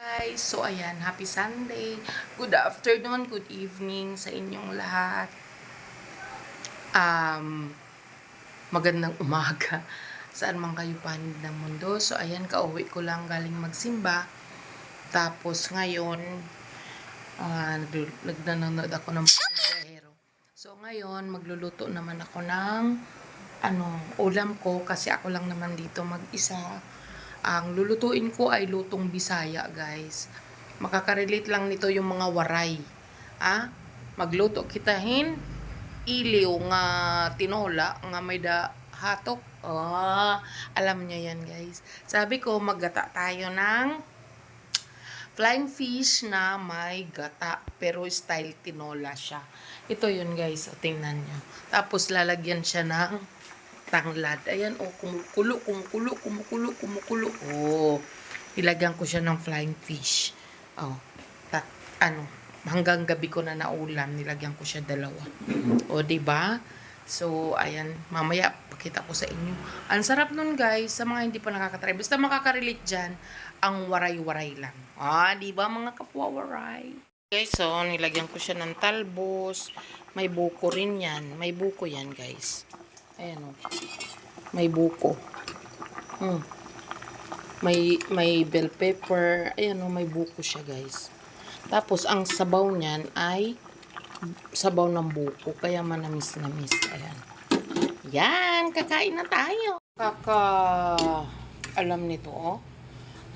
Guys, so ayan, happy Sunday. Good afternoon, good evening sa inyong lahat. Magandang umaga. Saan man kayo panig ng mundo. So ayan, kauwi ko lang galing magsimba. Tapos ngayon, nagnanonood ako ng Pagdahero. So ngayon, magluluto naman ako ng ulam ko kasi ako lang naman dito mag-isa. Ang lulutuin ko ay lutong Bisaya, guys. Makakarelate lang nito yung mga waray. Magluto kitahin iliw nga tinola nga may hatok. Alam niya yan, guys. Sabi ko, maggata tayo ng flying fish na may gata, pero style tinola siya. Ito yun, guys. O, tingnan nyo. Tapos, lalagyan siya ng tanglad. Ayan, kumukulo. Ilagyan ko siya ng flying fish. Hanggang gabi ko na naulam, nilagyan ko siya 2. Diba? So, ayan, mamaya pakita ko sa inyo. Ang sarap nun, guys, sa mga hindi pa nakakatry. Basta makaka-relate dyan, ang waray-waray lang. Diba, mga kapwa-waray? Guys, so, nilagyan ko siya ng talbos. May buko rin yan. May buko yan, guys. Ayan, may buko. May bell pepper. Ayan, may buko siya, guys. Tapos, ang sabaw niyan ay sabaw ng buko. Kaya manamis-namis. Ayan. Yan, kakain na tayo. Alam nito,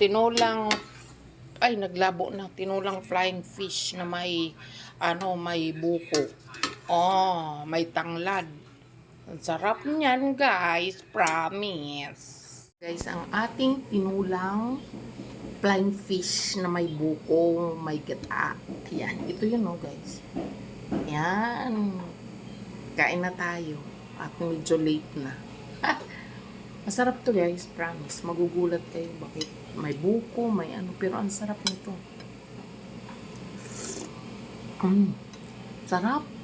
Tinolang, naglabo na. Tinolang flying fish na may, may buko. May tanglad. Ang sarap niyan, guys. Promise. Guys, ang ating tinulang flying fish na may buko, may gata. Yan. Ito yun, guys. Yan. Kain na tayo. At medyo late na. Masarap to, guys. Promise. Magugulat kayo. Bakit? May buko, may pero ang sarap nito. Sarap.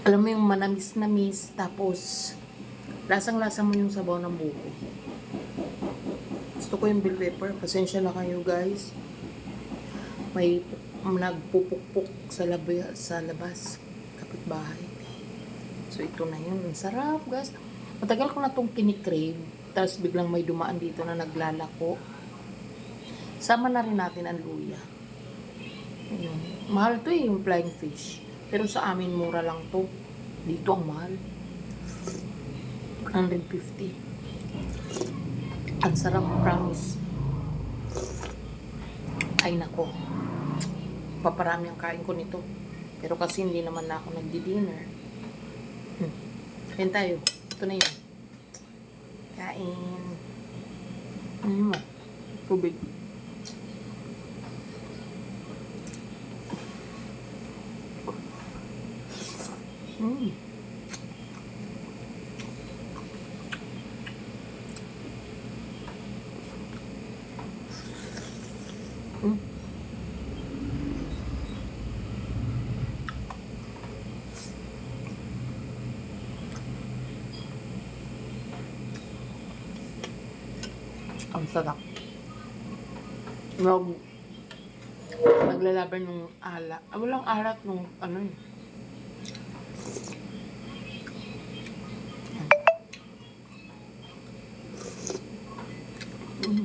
Alam mo yung manamis-namis, tapos lasang-lasa mo yung sabaw ng buko. Gusto ko yung bell pepper. Pasensya na kayo, guys. May nagpupukpuk sa labas. Kapitbahay. So, ito na yun. Ang sarap, guys. Matagal ko na itong kinikrave. Tapos biglang may dumaan dito na naglalako. Sama na rin natin ang luya. Ayun. Mahal to yung flying fish. Pero sa amin, mura lang to. Dito ang mahal. 150. Ang sarap, promise. Ay, nako. Paparami ang kain ko nito. Pero kasi hindi naman na ako nagdi-dinner. Yan tayo. Ito na yun. Kain. Tubig. Ang sarap. Naglalaban yung ala. Walang alat nung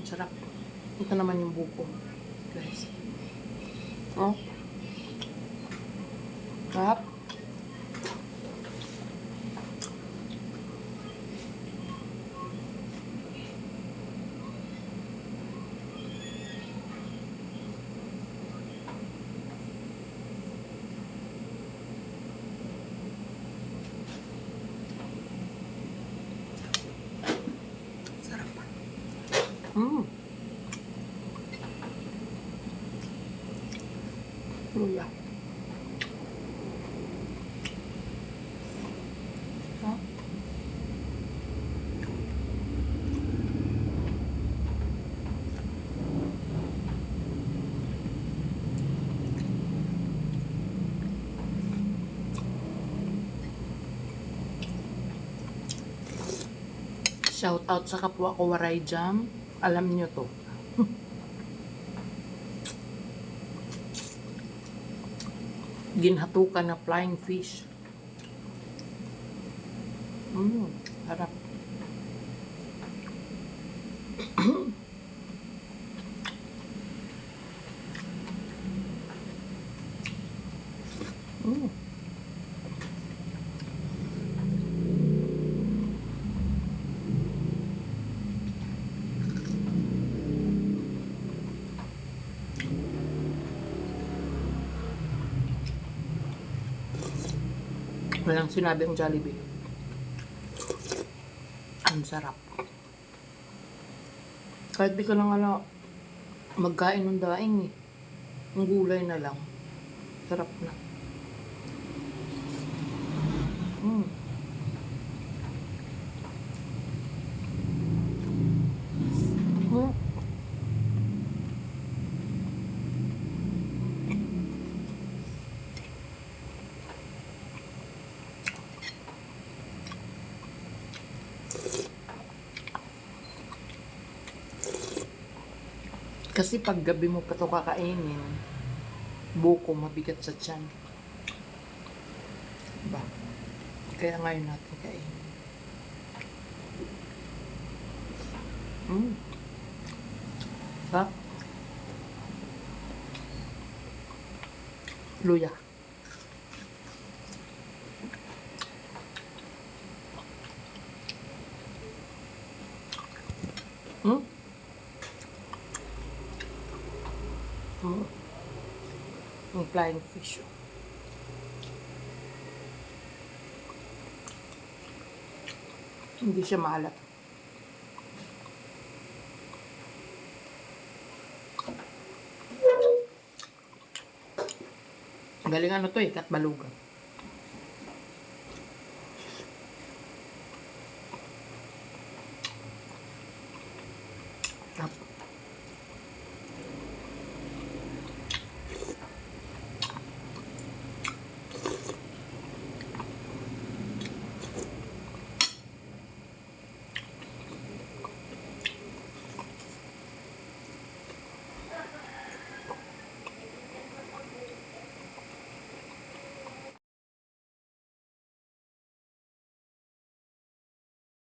sarap. Ito naman yung buko. Guys. Sarap. Luya. Shout out sa kapwa ko Waray Jam. Alam nyo to. Ginhatukan na flying fish. Harap. Walang sinabi ang Jollibee. Ang sarap. Kahit di ka lang magkain ng daing eh. Ang gulay na lang. Sarap na. Kasi pag gabi mo pa ito kakainin, buko mabigat sa tiyan. Diba? Kaya ngayon natin kainin. Sarap. Luya. Yung flying fish. Hindi siya maalat. Galing ano to eh, katbalugan. Tap.